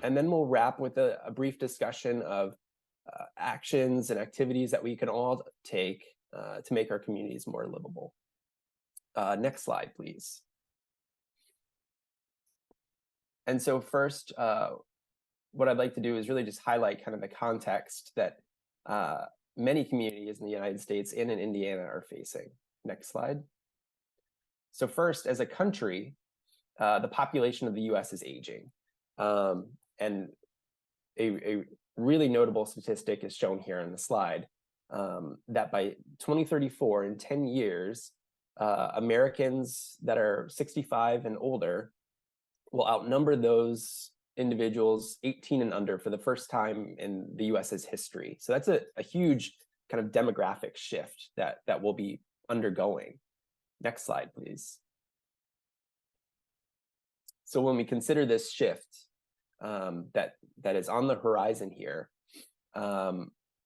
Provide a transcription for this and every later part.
And then we'll wrap with a brief discussion of actions and activities that we can all take to make our communities more livable. Next slide, please. And so first, what I'd like to do is really just highlight kind of the context that many communities in the United States and in Indiana are facing. Next slide. So first, as a country, the population of the US is aging. And a really notable statistic is shown here on the slide, that by 2034, in 10 years, Americans that are 65 and older will outnumber those individuals 18 and under for the first time in the US's history. So that's a huge kind of demographic shift that we'll be undergoing. Next slide, please. So when we consider this shift that is on the horizon here,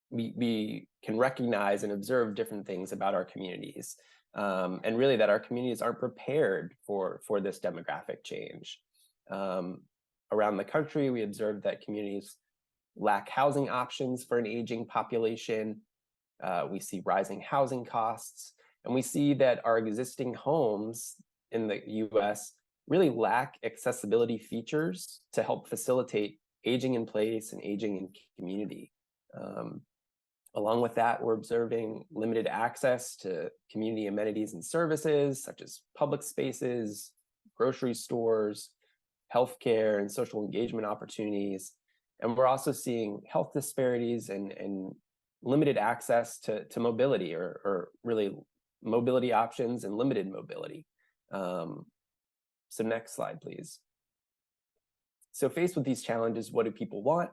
we can recognize and observe different things about our communities, and really that our communities aren't prepared for this demographic change. Around the country, we observe that communities lack housing options for an aging population. We see rising housing costs, and we see that our existing homes in the US really lack accessibility features to help facilitate aging in place and aging in community. Along with that, we're observing limited access to community amenities and services such as public spaces, grocery stores, healthcare, and social engagement opportunities. And we're also seeing health disparities and limited access to mobility, or really mobility options and limited mobility. So next slide, please. So faced with these challenges, what do people want?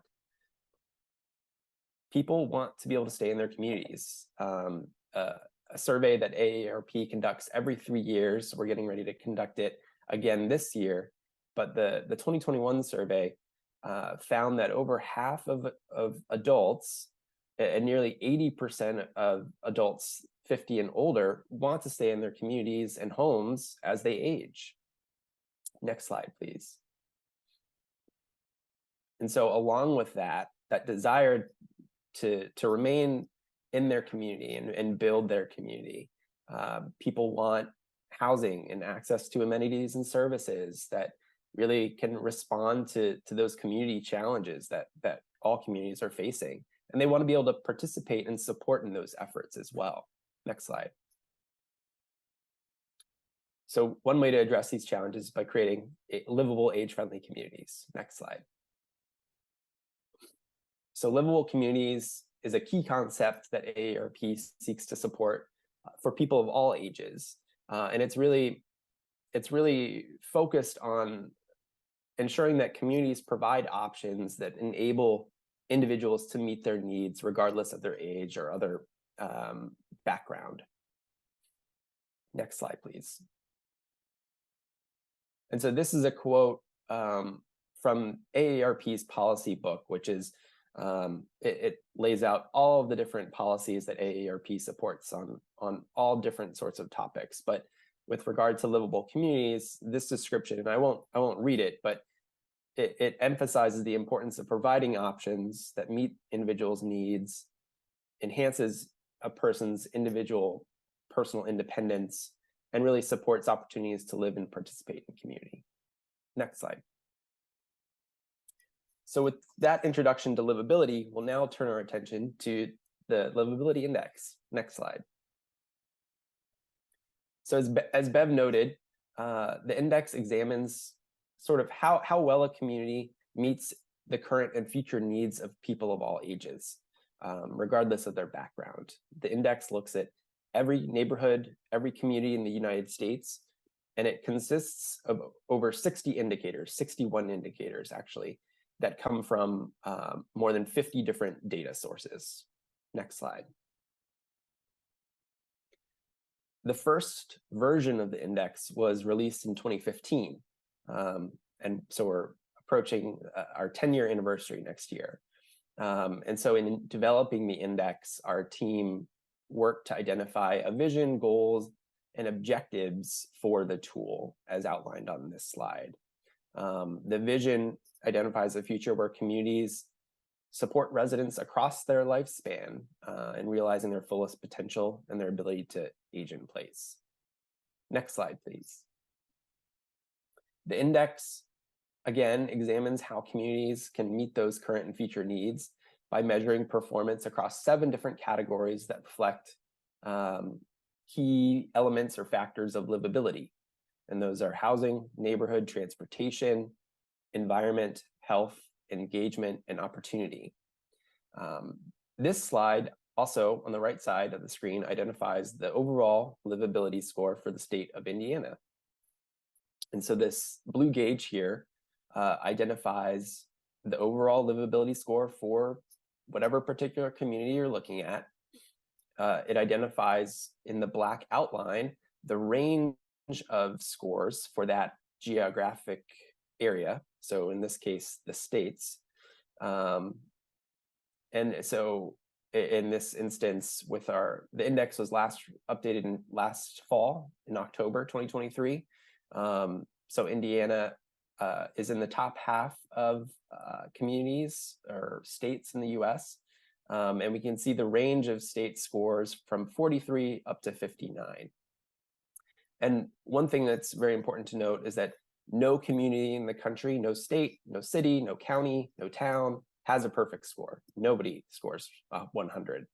People want to be able to stay in their communities. A survey that AARP conducts every 3 years, we're getting ready to conduct it again this year, but the 2021 survey found that over half of adults, and nearly 80% of adults 50 and older, want to stay in their communities and homes as they age. Next slide, please. And so along with that desire to remain in their community and build their community, people want housing and access to amenities and services that really can respond to those community challenges that all communities are facing. And they want to be able to participate and support in those efforts as well. Next slide. So one way to address these challenges is by creating livable, age-friendly communities. Next slide. So livable communities is a key concept that AARP seeks to support for people of all ages. And it's really focused on ensuring that communities provide options that enable individuals to meet their needs regardless of their age or other background. Next slide, please. And so this is a quote from AARP's policy book, which is, it lays out all of the different policies that AARP supports on all different sorts of topics. But with regard to livable communities, this description, and I won't read it, but it emphasizes the importance of providing options that meet individuals' needs, enhances a person's individual personal independence, and really supports opportunities to live and participate in community. Next slide. So with that introduction to livability, we'll now turn our attention to the Livability Index. Next slide. So as Bev noted, the index examines sort of how well a community meets the current and future needs of people of all ages, regardless of their background. The index looks at every neighborhood, every community in the United States, and it consists of over 60 indicators, 61 indicators actually, that come from more than 50 different data sources. Next slide. The first version of the index was released in 2015. And so we're approaching our 10-year anniversary next year. And so in developing the index, our team worked to identify a vision, goals, and objectives for the tool as outlined on this slide. The vision identifies a future where communities support residents across their lifespan and realizing their fullest potential and their ability to age in place. Next slide, please. The index, again, examines how communities can meet those current and future needs by measuring performance across 7 different categories that reflect key elements or factors of livability. And those are housing, neighborhood, transportation, environment, health, engagement, and opportunity. This slide also on the right side of the screen identifies the overall livability score for the state of Indiana. And so this blue gauge here identifies the overall livability score for whatever particular community you're looking at. It identifies in the black outline the range of scores for that geographic area. So in this case, the states. And so in this instance, with the index was last updated last fall in October 2023. So Indiana is in the top half of communities or states in the US. And we can see the range of state scores from 43 up to 59. And one thing that's very important to note is that no community in the country, no state, no city, no county, no town has a perfect score. Nobody scores 100.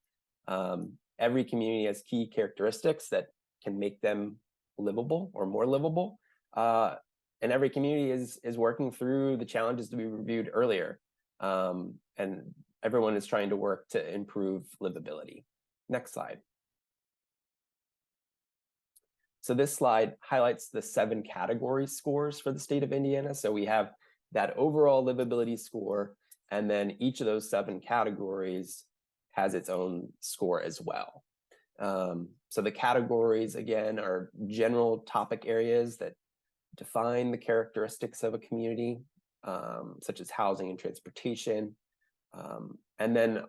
Every community has key characteristics that can make them livable or more livable. And every community is working through the challenges to be reviewed earlier. And everyone is trying to work to improve livability. Next slide. So this slide highlights the 7 category scores for the state of Indiana. So we have that overall livability score, and then each of those 7 categories has its own score as well. So the categories, again, are general topic areas that define the characteristics of a community, such as housing and transportation. And then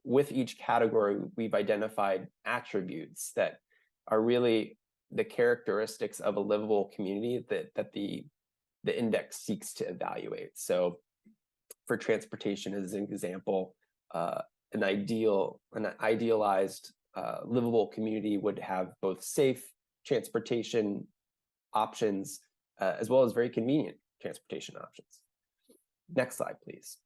with each category, we've identified attributes that are really the characteristics of a livable community that the index seeks to evaluate. So for transportation, as an example, an idealized livable community would have both safe transportation options as well as very convenient transportation options. Next slide, please.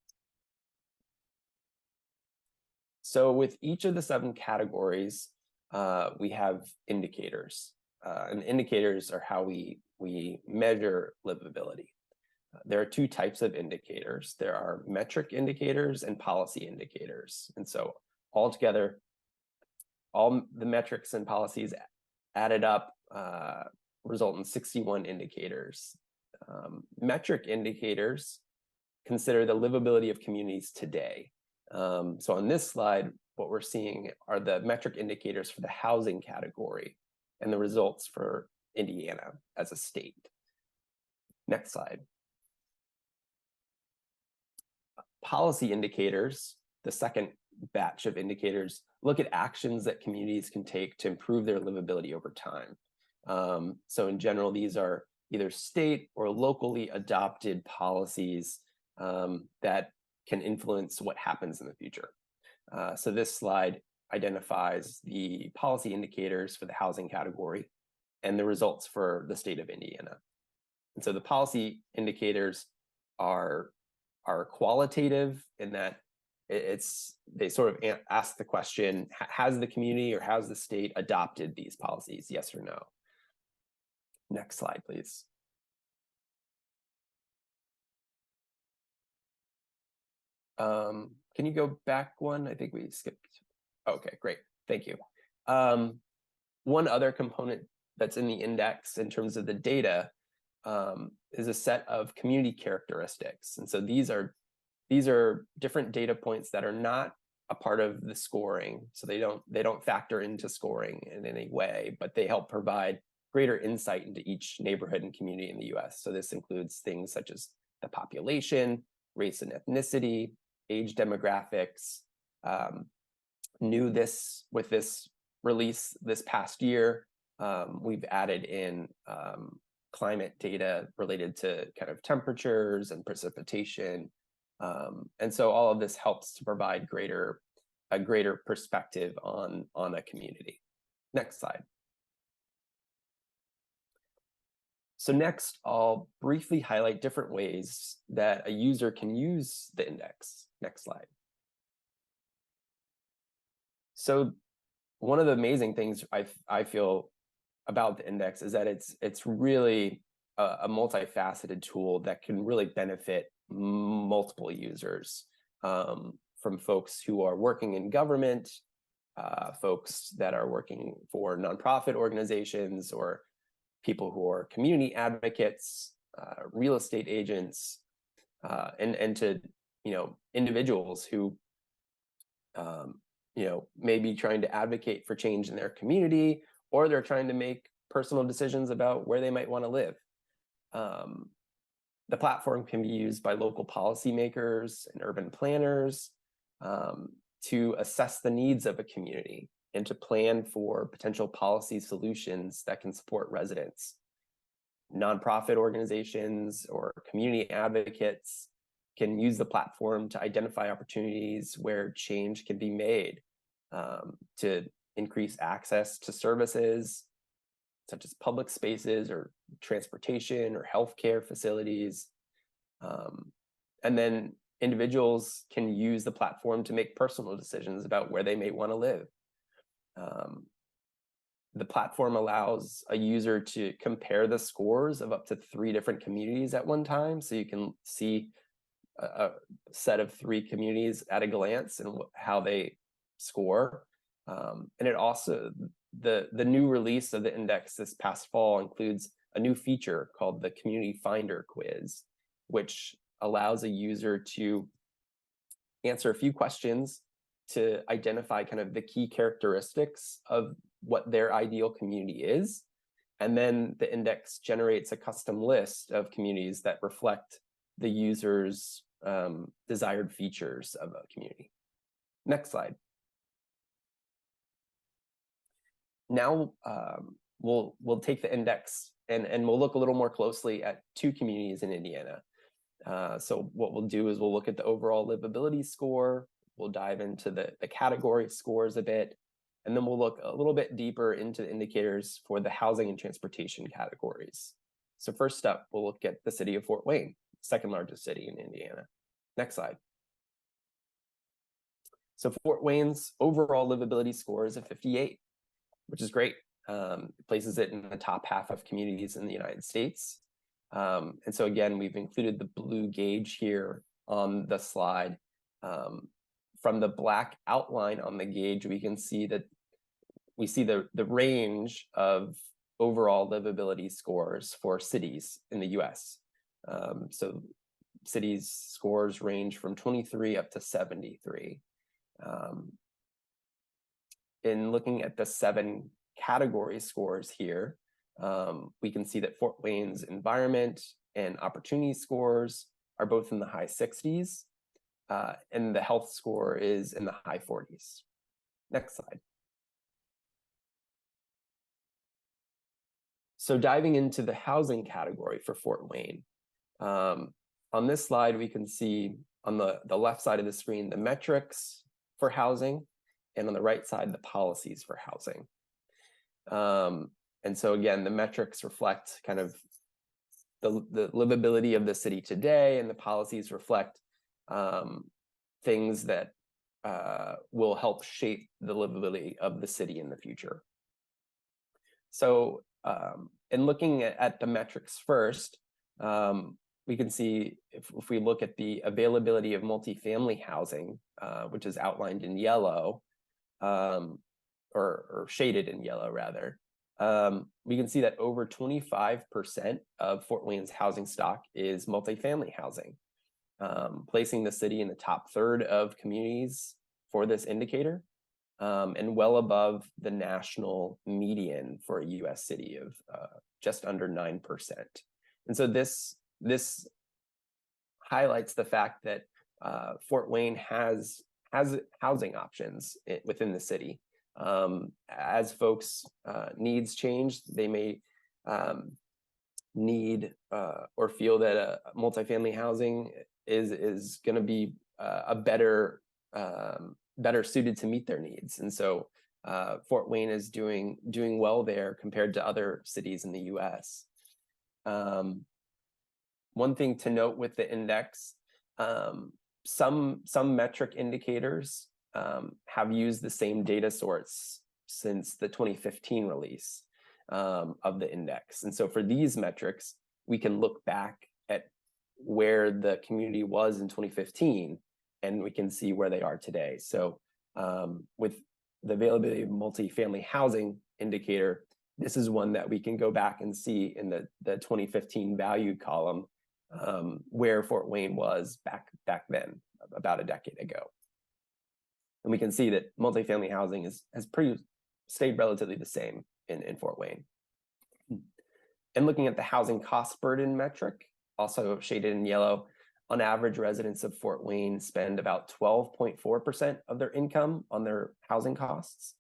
So with each of the 7 categories, we have indicators, and indicators are how we measure livability. There are 2 types of indicators. There are metric indicators and policy indicators. And so altogether, all the metrics and policies added up result in 61 indicators. Metric indicators consider the livability of communities today. So on this slide, what we're seeing are the metric indicators for the housing category and the results for Indiana as a state. Next slide. Policy indicators, the second batch of indicators, look at actions that communities can take to improve their livability over time. So in general, these are either state or locally adopted policies that can influence what happens in the future. So this slide identifies the policy indicators for the housing category and the results for the state of Indiana. And so the policy indicators are qualitative in that they sort of ask the question, has the community or has the state adopted these policies, yes or no? Next slide, please. Can you go back one? I think we skipped. Okay, great. Thank you. One other component that's in the index in terms of the data is a set of community characteristics. And so these are different data points that are not a part of the scoring. So they don't factor into scoring in any way, but they help provide greater insight into each neighborhood and community in the US. So this includes things such as the population, race and ethnicity, age demographics. New with this release this past year, we've added in climate data related to kind of temperatures and precipitation. And so all of this helps to provide a greater perspective on a community. Next slide. So next, I'll briefly highlight different ways that a user can use the index. Next slide. So one of the amazing things I feel about the index is that it's really a multifaceted tool that can really benefit multiple users, from folks who are working in government, folks that are working for nonprofit organizations, or people who are community advocates, real estate agents, and to individuals who may be trying to advocate for change in their community, or they're trying to make personal decisions about where they might want to live. The platform can be used by local policymakers and urban planners to assess the needs of a community and to plan for potential policy solutions that can support residents. Nonprofit organizations or community advocates can use the platform to identify opportunities where change can be made, to increase access to services such as public spaces or transportation or healthcare facilities. And then individuals can use the platform to make personal decisions about where they may want to live. The platform allows a user to compare the scores of up to 3 different communities at one time. So you can see a set of 3 communities at a glance and how they score. And it also, the new release of the index this past fall includes a new feature called the Community Finder Quiz, which allows a user to answer a few questions to identify kind of the key characteristics of what their ideal community is. And then the index generates a custom list of communities that reflect the user's desired features of a community. Next slide. Now we'll take the index and we'll look a little more closely at 2 communities in Indiana. So what we'll do is we'll look at the overall livability score, we'll dive into the category scores a bit, and then we'll look a little bit deeper into the indicators for the housing and transportation categories. So first up, we'll look at the city of Fort Wayne, second largest city in Indiana. Next slide. So Fort Wayne's overall livability score is a 58, which is great. It places it in the top half of communities in the United States. And so again, we've included the blue gauge here on the slide. From the black outline on the gauge, we can see that we see the range of overall livability scores for cities in the US. So cities' scores range from 23 up to 73. In looking at the 7 category scores here, we can see that Fort Wayne's environment and opportunity scores are both in the high 60s, and the health score is in the high 40s. Next slide. So diving into the housing category for Fort Wayne, on this slide, we can see on the left side of the screen, the metrics for housing, and on the right side, the policies for housing. And so again, the metrics reflect kind of the livability of the city today, and the policies reflect things that will help shape the livability of the city in the future. So in looking at the metrics first, we can see if we look at the availability of multifamily housing, which is outlined in yellow, or shaded in yellow rather, we can see that over 25% of Fort Wayne's housing stock is multifamily housing, placing the city in the top third of communities for this indicator, and well above the national median for a US city of just under 9%. And so this highlights the fact that Fort Wayne has housing options within the city. As folks' needs change, they may need or feel that multifamily housing is going to be a better suited to meet their needs. And so Fort Wayne is doing well there compared to other cities in the U.S. One thing to note with the index, some metric indicators have used the same data source since the 2015 release of the index. And so for these metrics, we can look back at where the community was in 2015, and we can see where they are today. So with the availability of multifamily housing indicator, this is one that we can go back and see in the 2015 value column where Fort Wayne was back then, about a decade ago. And we can see that multifamily housing has stayed relatively the same in Fort Wayne. And looking at the housing cost burden metric, also shaded in yellow, on average, residents of Fort Wayne spend about 12.4% of their income on their housing costs.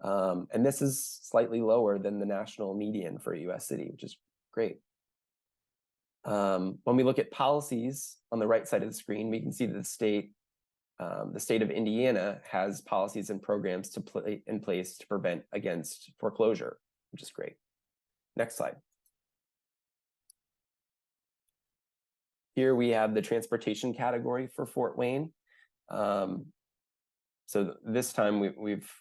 And this is slightly lower than the national median for a US city, which is great. When we look at policies on the right side of the screen, we can see that the state of Indiana has policies and programs in place to prevent against foreclosure, which is great. Next slide. Here we have the transportation category for Fort Wayne. So this time we've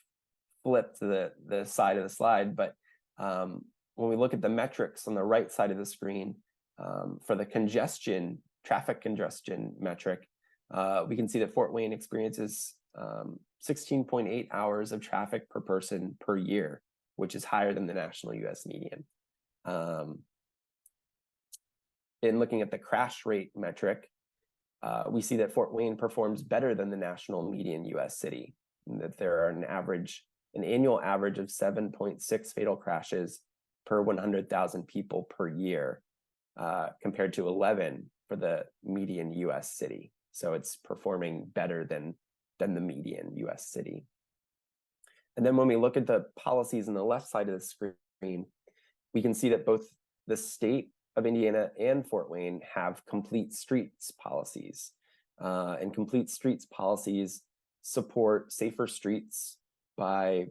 flipped the side of the slide, but when we look at the metrics on the right side of the screen, for the traffic congestion metric, we can see that Fort Wayne experiences 16.8 hours of traffic per person per year, which is higher than the national US median. In looking at the crash rate metric, we see that Fort Wayne performs better than the national median US city, and that there are an annual average of 7.6 fatal crashes per 100,000 people per year, compared to 11 for the median US city. So it's performing better than the median US city. And then when we look at the policies on the left side of the screen, we can see that both the state of Indiana and Fort Wayne have complete streets policies. And complete streets policies support safer streets by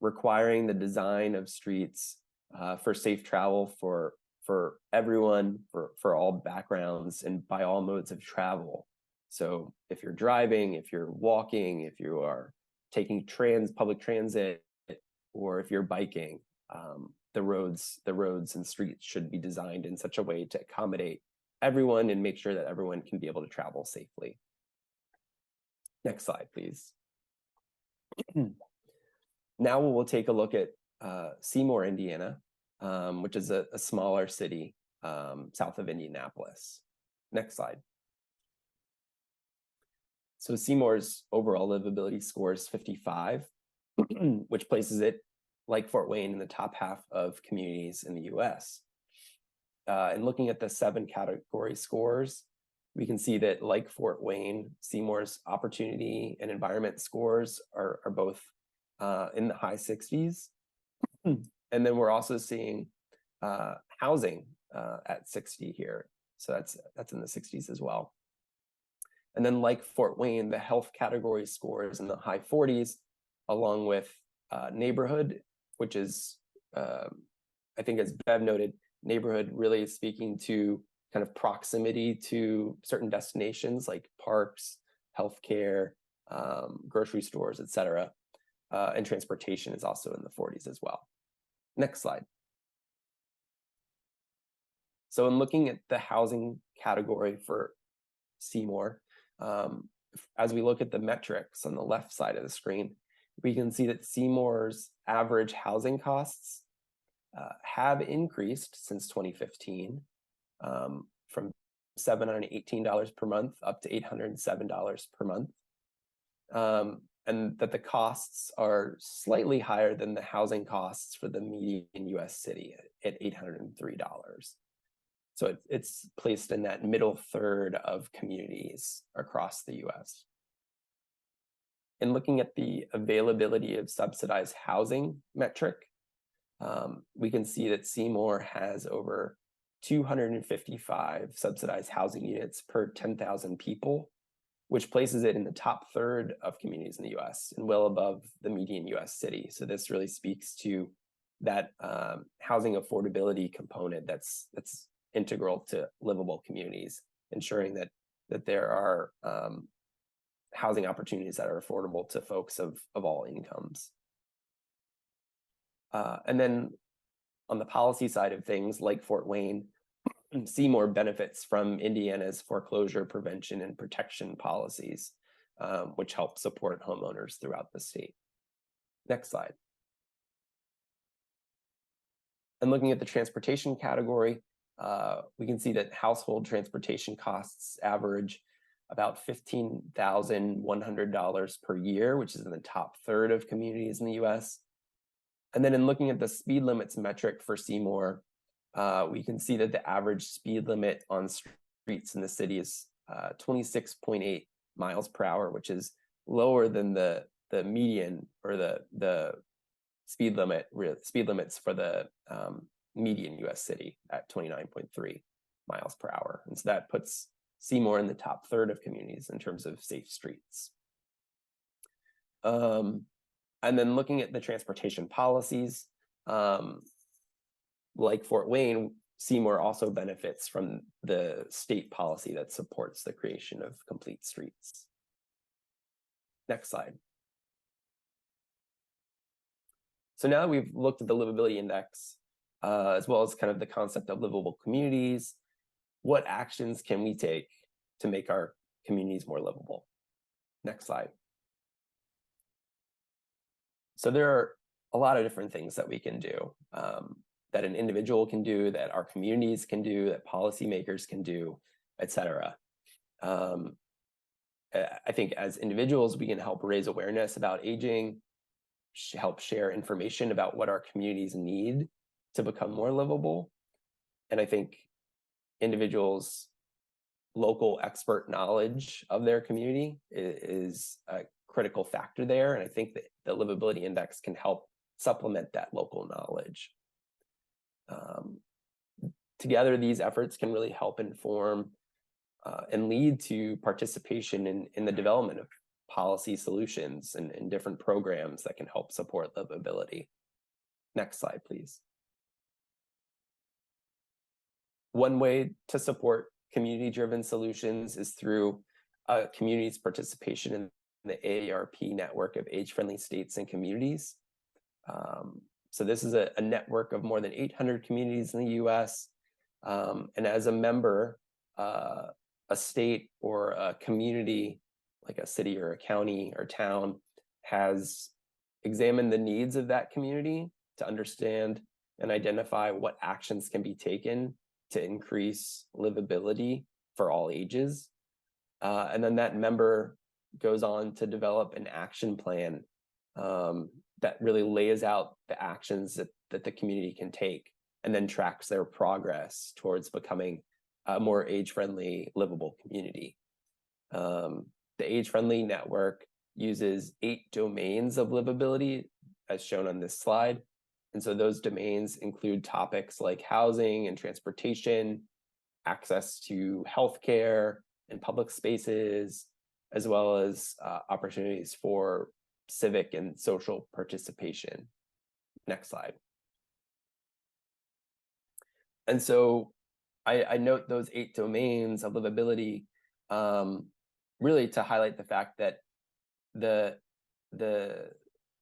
requiring the design of streets for safe travel for everyone, for all backgrounds, and by all modes of travel. So if you're driving, if you're walking, if you are taking public transit, or if you're biking, the roads and streets should be designed in such a way to accommodate everyone and make sure that everyone can be able to travel safely. Next slide, please. Now we'll take a look at Seymour, Indiana, which is a smaller city south of Indianapolis. Next slide. So Seymour's overall livability score is 55, which places it, like Fort Wayne, in the top half of communities in the US. And looking at the 7 category scores, we can see that, like Fort Wayne, Seymour's opportunity and environment scores are both in the high 60s. And then we're also seeing housing at 60 here. So that's in the 60s as well. And then, like Fort Wayne, the health category scores in the high 40s, along with neighborhood, which is, I think as Bev noted, neighborhood really is speaking to kind of proximity to certain destinations like parks, healthcare, grocery stores, et cetera. And transportation is also in the 40s as well. Next slide. So in looking at the housing category for Seymour, as we look at the metrics on the left side of the screen, we can see that Seymour's average housing costs have increased since 2015, from $718 per month up to $807 per month. And that the costs are slightly higher than the housing costs for the median US city at $803. So it's placed in that middle third of communities across the US. In looking at the availability of subsidized housing metric, we can see that Seymour has over 255 subsidized housing units per 10,000 people, which places it in the top third of communities in the US and well above the median US city. So this really speaks to that housing affordability component that's integral to livable communities, ensuring that there are housing opportunities that are affordable to folks of all incomes. And then on the policy side of things, like Fort Wayne, Seymour benefits from Indiana's foreclosure prevention and protection policies, which help support homeowners throughout the state. Next slide. And looking at the transportation category, we can see that household transportation costs average about $15,100 per year, which is in the top third of communities in the US. And then in looking at the speed limits metric for Seymour, we can see that the average speed limit on streets in the city is 26.8 miles per hour, which is lower than the median or the speed limits for the median US city at 29.3 miles per hour. And so that puts Seymour in the top third of communities in terms of safe streets. And then looking at the transportation policies, like Fort Wayne, Seymour also benefits from the state policy that supports the creation of complete streets. Next slide. So now that we've looked at the livability index, as well as kind of the concept of livable communities, what actions can we take to make our communities more livable? Next slide. So there are a lot of different things that we can do, that an individual can do, that our communities can do, that policymakers can do, et cetera. I think as individuals, we can help raise awareness about aging, help share information about what our communities need to become more livable. And I think individuals' local expert knowledge of their community is a critical factor there. And I think that the livability index can help supplement that local knowledge. Together, these efforts can really help inform and lead to participation in the development of policy solutions and different programs that can help support livability. Next slide, please. One way to support community-driven solutions is through community's participation in the AARP network of age-friendly states and communities. So this is a network of more than 800 communities in the US. And as a member, a state or a community, like a city or a county or town, has examined the needs of that community to understand and identify what actions can be taken to increase livability for all ages. And then that member goes on to develop an action plan that really lays out the actions that the community can take, and then tracks their progress towards becoming a more age-friendly, livable community. The age-friendly network uses 8 domains of livability, as shown on this slide. And so those domains include topics like housing and transportation, access to healthcare and public spaces, as well as opportunities for civic and social participation. Next slide. And so I note those 8 domains of livability really to highlight the fact that the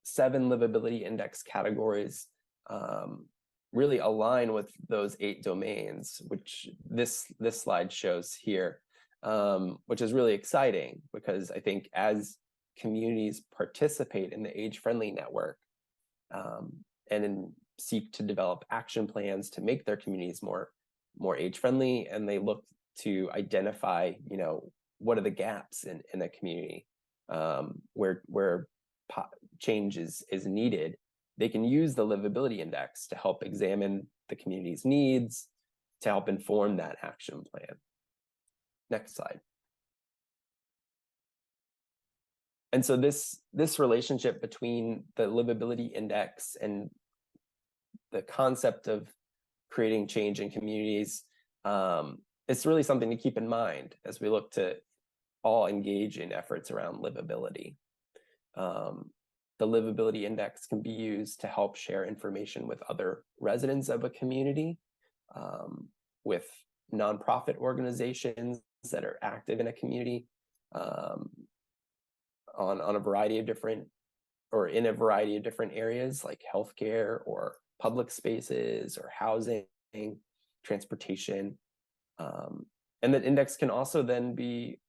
7 livability index categories really align with those 8 domains, which this slide shows here, which is really exciting because I think as communities participate in the age-friendly network and seek to develop action plans to make their communities more age-friendly, and they look to identify, what are the gaps in the community where change is needed, they can use the livability index to help examine the community's needs to help inform that action plan. Next slide. And so this relationship between the livability index and the concept of creating change in communities It's really something to keep in mind as we look to all engage in efforts around livability. The Livability Index can be used to help share information with other residents of a community, with nonprofit organizations that are active in a community, on a variety of different, or in a variety of different areas like healthcare or public spaces or housing, transportation. And the index can also then be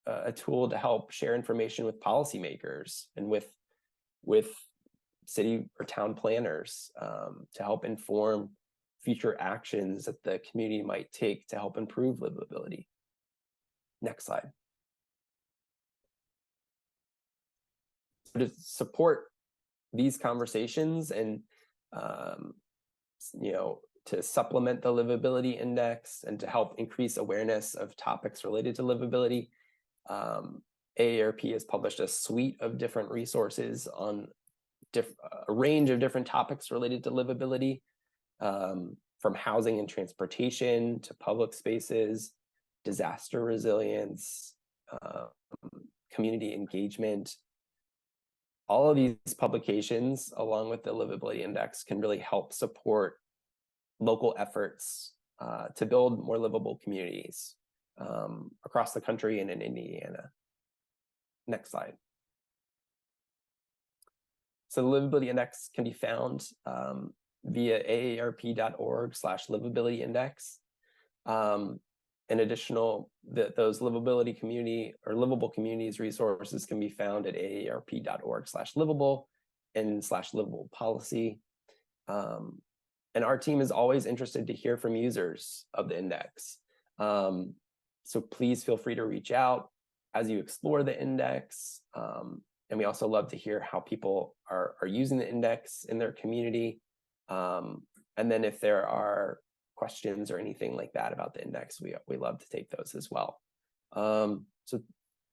a tool to help share information with policymakers and with city or town planners, to help inform future actions that the community might take to help improve livability. Next slide. To support these conversations and to supplement the Livability Index and to help increase awareness of topics related to livability, AARP has published a suite of different resources on a range of different topics related to livability, from housing and transportation to public spaces, disaster resilience, community engagement. All of these publications, along with the Livability Index, can really help support local efforts to build more livable communities across the country and in Indiana. Next slide. So the Livability Index can be found via aarp.org/livability index. In additional, those livability community or livable communities resources can be found at aarp.org/livable and /livable policy. And our team is always interested to hear from users of the index. So please feel free to reach out as you explore the index. And we also love to hear how people are using the index in their community. And then if there are questions or anything like that about the index, we love to take those as well. So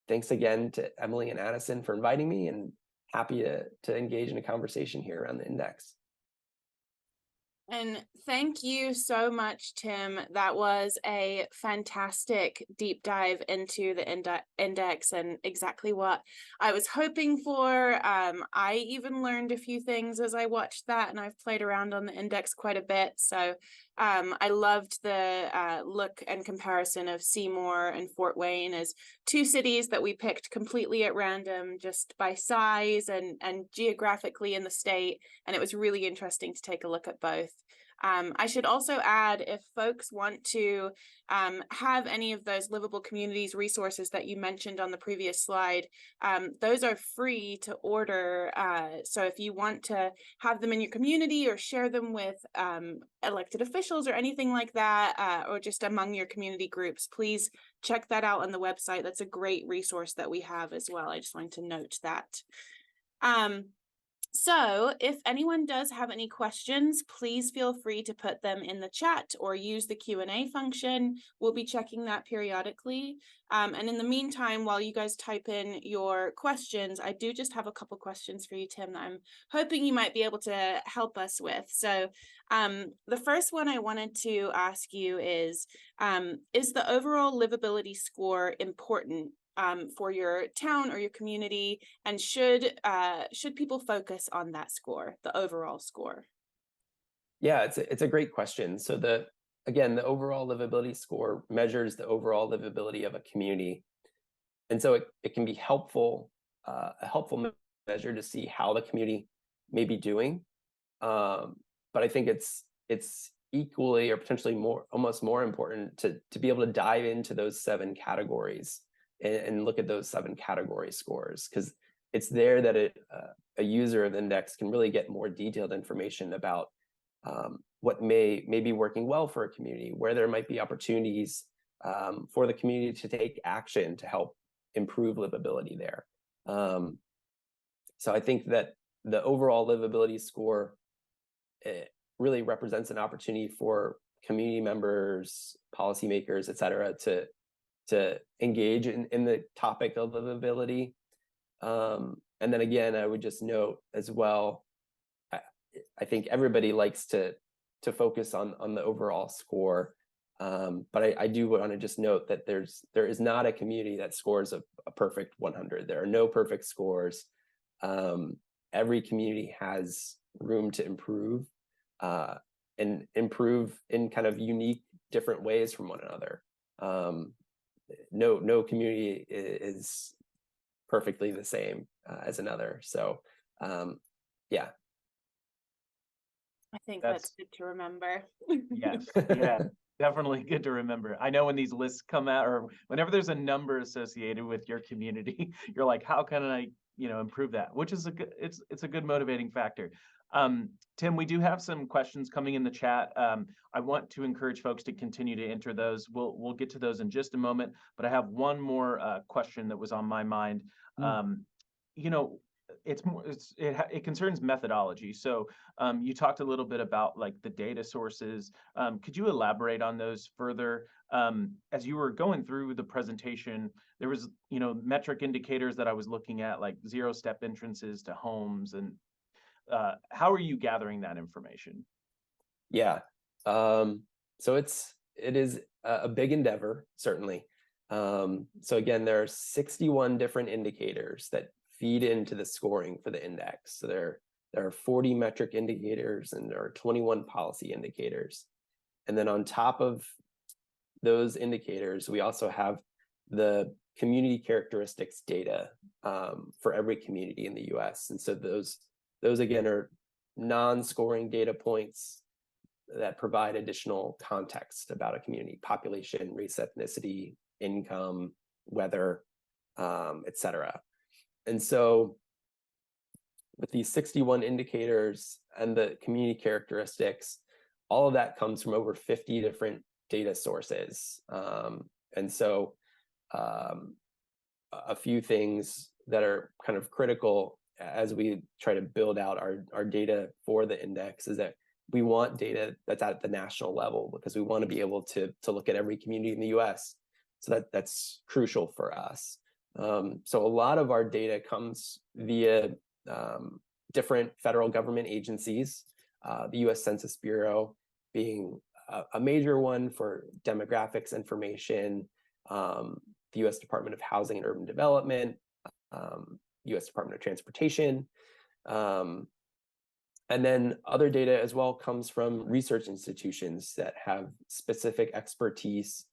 thanks again to Emily and Addison for inviting me, and happy to engage in a conversation here around the index. And thank you so much, Tim. That was a fantastic deep dive into the index and exactly what I was hoping for. I even learned a few things as I watched that, and I've played around on the index quite a bit. So I loved the look and comparison of Seymour and Fort Wayne as two cities that we picked completely at random, just by size and geographically in the state. And it was really interesting to take a look at both. I should also add, if folks want to have any of those livable communities resources that you mentioned on the previous slide, those are free to order. So if you want to have them in your community or share them with elected officials or anything like that, or just among your community groups, please check that out on the website. That's a great resource that we have as well. I just wanted to note that. So if anyone does have any questions, please feel free to put them in the chat or use the Q&A function. We'll be checking that periodically. And in the meantime, while you guys type in your questions, I do just have a couple questions for you, Tim, that I'm hoping you might be able to help us with. So the first one I wanted to ask you is the overall livability score important for your town or your community, and should people focus on that score, the overall score? Yeah, it's a great question. So the overall livability score measures the overall livability of a community, and so it can be helpful, a helpful measure to see how the community may be doing. But I think it's equally or potentially almost more important to be able to dive into those 7 categories and look at those 7 category scores, because it's there that a user of the index can really get more detailed information about what may be working well for a community, where there might be opportunities for the community to take action to help improve livability there. So I think that the overall livability score really represents an opportunity for community members, policymakers, et cetera, to engage in the topic of livability. And then again, I would just note as well, I think everybody likes to focus on the overall score. But I do want to just note that there is not a community that scores a perfect 100. There are no perfect scores. Every community has room to improve, and improve in kind of unique, different ways from one another. No community is perfectly the same as another. So yeah. I think that's That's good to remember. yes, yeah, definitely good to remember. I know when these lists come out, or whenever there's a number associated with your community, you're like, how can I, improve that? Which is a good, it's a good motivating factor. Tim, we do have some questions coming in the chat. I want to encourage folks to continue to enter those. We'll get to those in just a moment, but I have one more question that was on my mind. You know, it concerns methodology. So you talked a little bit about like the data sources. Could you elaborate on those further? As you were going through the presentation, there was, metric indicators that I was looking at, like zero-step entrances to homes, and how are you gathering that information? Yeah. So it is a big endeavor, certainly. So again, there are 61 different indicators that feed into the scoring for the index. So there are 40 metric indicators and there are 21 policy indicators. And then on top of those indicators, we also have the community characteristics data for every community in the US. And so those again are non-scoring data points that provide additional context about a community: population, race, ethnicity, income, weather, etc. And so with these 61 indicators and the community characteristics, all of that comes from over 50 different data sources. And so a few things that are kind of critical as we try to build out our data for the index is that we want data that's at the national level, because we want to be able to look at every community in the US. So that's crucial for us. So a lot of our data comes via different federal government agencies, the US Census Bureau being a major one for demographics information, the US Department of Housing and Urban Development, US Department of Transportation. And then other data as well comes from research institutions that have specific expertise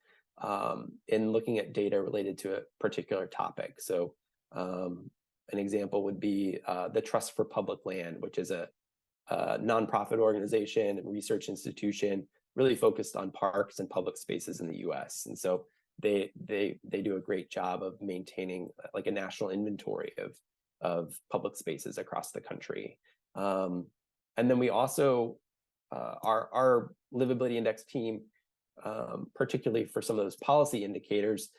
in looking at data related to a particular topic. So an example would be the Trust for Public Land, which is a nonprofit organization and research institution really focused on parks and public spaces in the US. And so they do a great job of maintaining like a national inventory of public spaces across the country. And then we also, our Livability Index team, particularly for some of those policy indicators,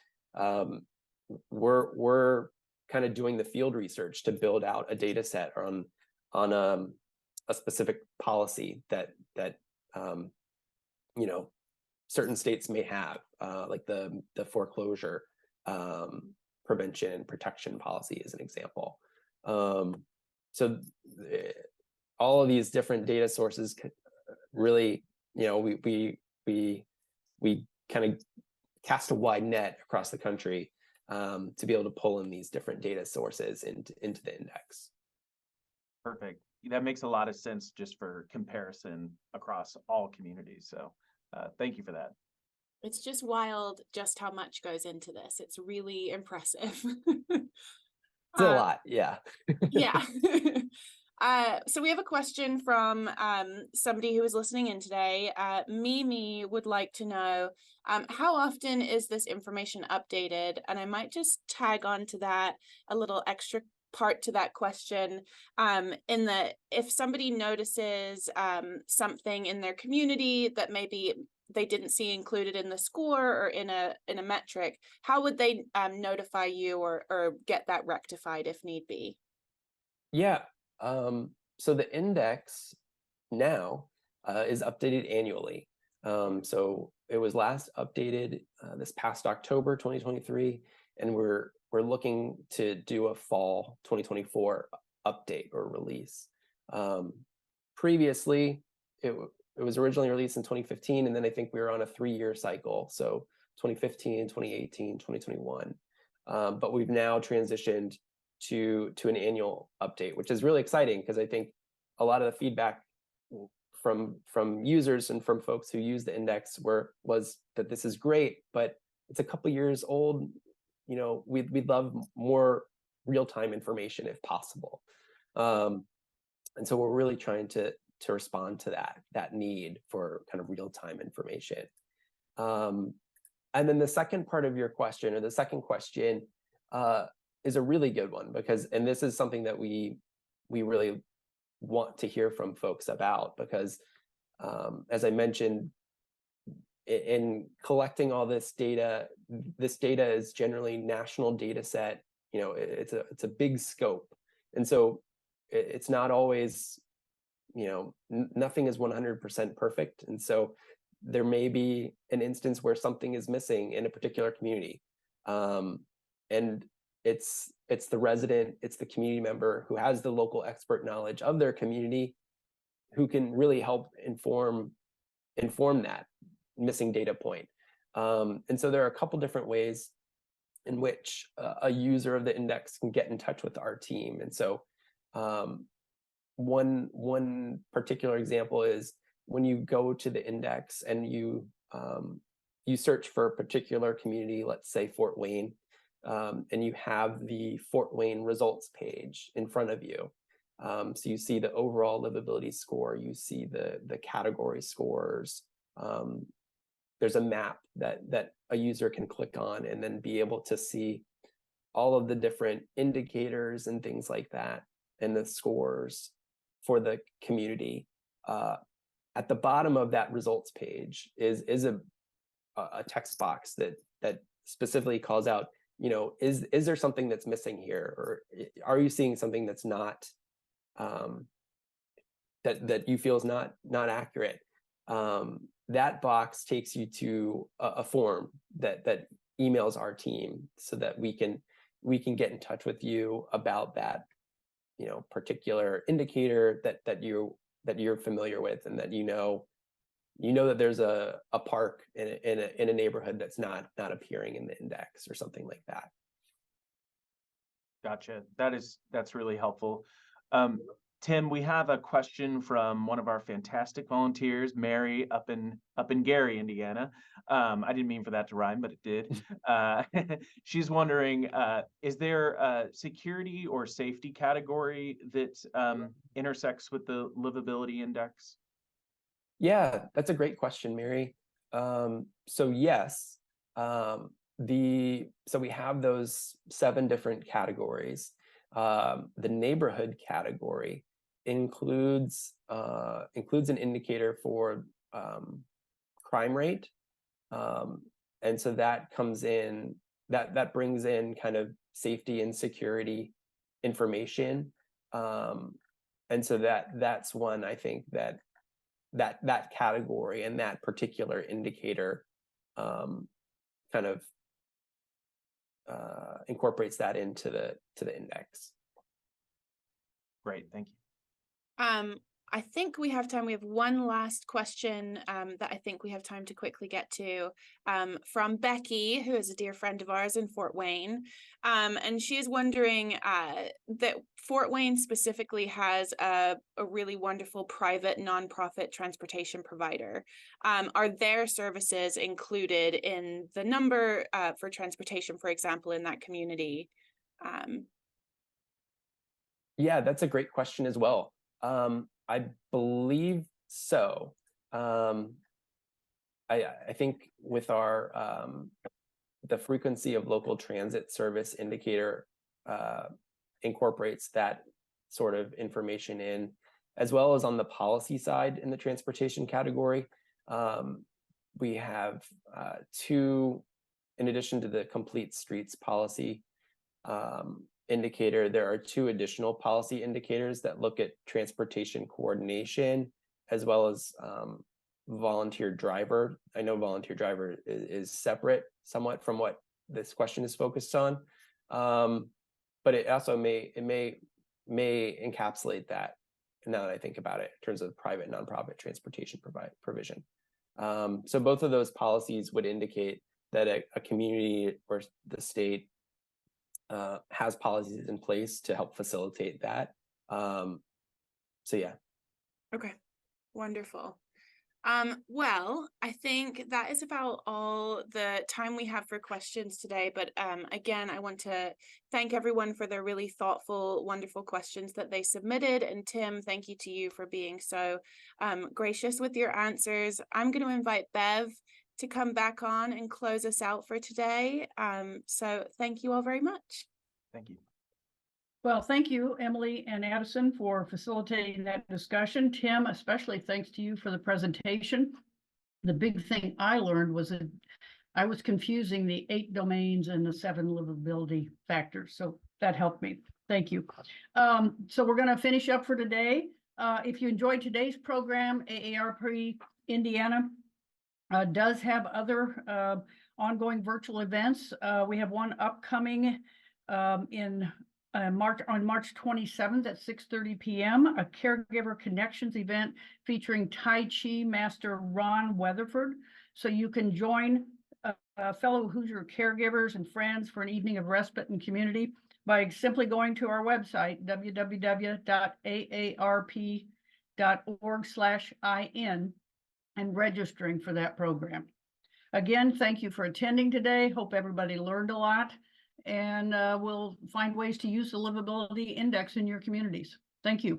we're kind of doing the field research to build out a data set on a specific policy that certain states may have, like the foreclosure prevention and protection policy is an example. So all of these different data sources really, we kind of cast a wide net across the country to be able to pull in these different data sources into the index. Perfect. That makes a lot of sense just for comparison across all communities. So thank you for that. It's just wild just how much goes into this. It's really impressive. It's a lot, yeah. Yeah. So we have a question from somebody who is listening in today. Mimi would like to know, how often is this information updated? And I might just tag on to that a little extra part to that question, in that if somebody notices something in their community that maybe they didn't see included in the score or in a metric, how would they notify you or get that rectified if need be? Yeah. So the index now is updated annually. So it was last updated this past October 2023, and we're looking to do a fall 2024 update or release. Previously, it was originally released in 2015, and then I think we were on a 3-year cycle. So 2015, 2018, 2021. But we've now transitioned to an annual update, which is really exciting because I think a lot of the feedback from users and from folks who use the index was that this is great, but it's a couple years old. You know, we'd love more real-time information if possible. And so we're really trying to respond to that need for kind of real-time information. And then the second part of your question, or the second question, is a really good one and this is something that we really want to hear from folks about, because as I mentioned, in collecting all this data is generally national data set. You know, it's a big scope, and so it's not always, you know, nothing is 100% perfect, and so there may be an instance where something is missing in a particular community, and it's the resident, it's the community member who has the local expert knowledge of their community who can really help inform that missing data point. And so there are a couple different ways in which a user of the index can get in touch with our team. And so one particular example is when you go to the index and you search for a particular community, let's say Fort Wayne, and you have the Fort Wayne results page in front of you. So you see the overall livability score, you see the category scores. There's a map that a user can click on and then be able to see all of the different indicators and things like that, and the scores for the community. At the bottom of that results page is a text box that specifically calls out, you know, is there something that's missing here, or are you seeing something that's not that you feel is not accurate? That box takes you to a form that emails our team so that we can get in touch with you about that, you know, particular indicator that you're familiar with, and that you know that there's a park in a neighborhood that's not appearing in the index or something like that. Gotcha. That's really helpful. Tim, we have a question from one of our fantastic volunteers, Mary, up in Gary, Indiana. I didn't mean for that to rhyme, but it did. She's wondering, is there a security or safety category that intersects with the livability index? Yeah, that's a great question, Mary. So yes, so we have those 7 different categories. The neighborhood category includes an indicator for crime rate, and so that comes in, that brings in kind of safety and security information, and so that's one, I think, that category and that particular indicator kind of incorporates that into the index. Great, thank you. I think we have time. We have one last question that I think we have time to quickly get to, from Becky, who is a dear friend of ours in Fort Wayne. And she is wondering that Fort Wayne specifically has a really wonderful private nonprofit transportation provider. Are their services included in the number for transportation, for example, in that community? Yeah, that's a great question as well. I believe so. I think with our the frequency of local transit service indicator incorporates that sort of information in, as well as on the policy side in the transportation category. We have 2, in addition to the complete streets policy indicator, there are 2 additional policy indicators that look at transportation coordination, as well as volunteer driver. I know volunteer driver is separate somewhat from what this question is focused on, but it also may encapsulate that now that I think about it, in terms of private nonprofit transportation provision. So both of those policies would indicate that a community or the state has policies in place to help facilitate that. So yeah. Okay, wonderful. Well, I think that is about all the time we have for questions today. But again, I want to thank everyone for their really thoughtful, wonderful questions that they submitted. And Tim, thank you to you for being so gracious with your answers. I'm going to invite Bev to come back on and close us out for today. So thank you all very much. Thank you. Well, thank you, Emily and Addison, for facilitating that discussion. Tim, especially thanks to you for the presentation. The big thing I learned was that I was confusing the 8 domains and the 7 livability factors. So that helped me. Thank you. So we're going to finish up for today. If you enjoyed today's program, AARP Indiana does have other ongoing virtual events. We have one upcoming on March 27th at 6:30 p.m., a Caregiver Connections event featuring Tai Chi master Ron Weatherford. So you can join fellow Hoosier caregivers and friends for an evening of respite and community by simply going to our website, www.aarp.org/in, and registering for that program. Again, thank you for attending today. Hope everybody learned a lot. And we'll find ways to use the Livability Index in your communities. Thank you.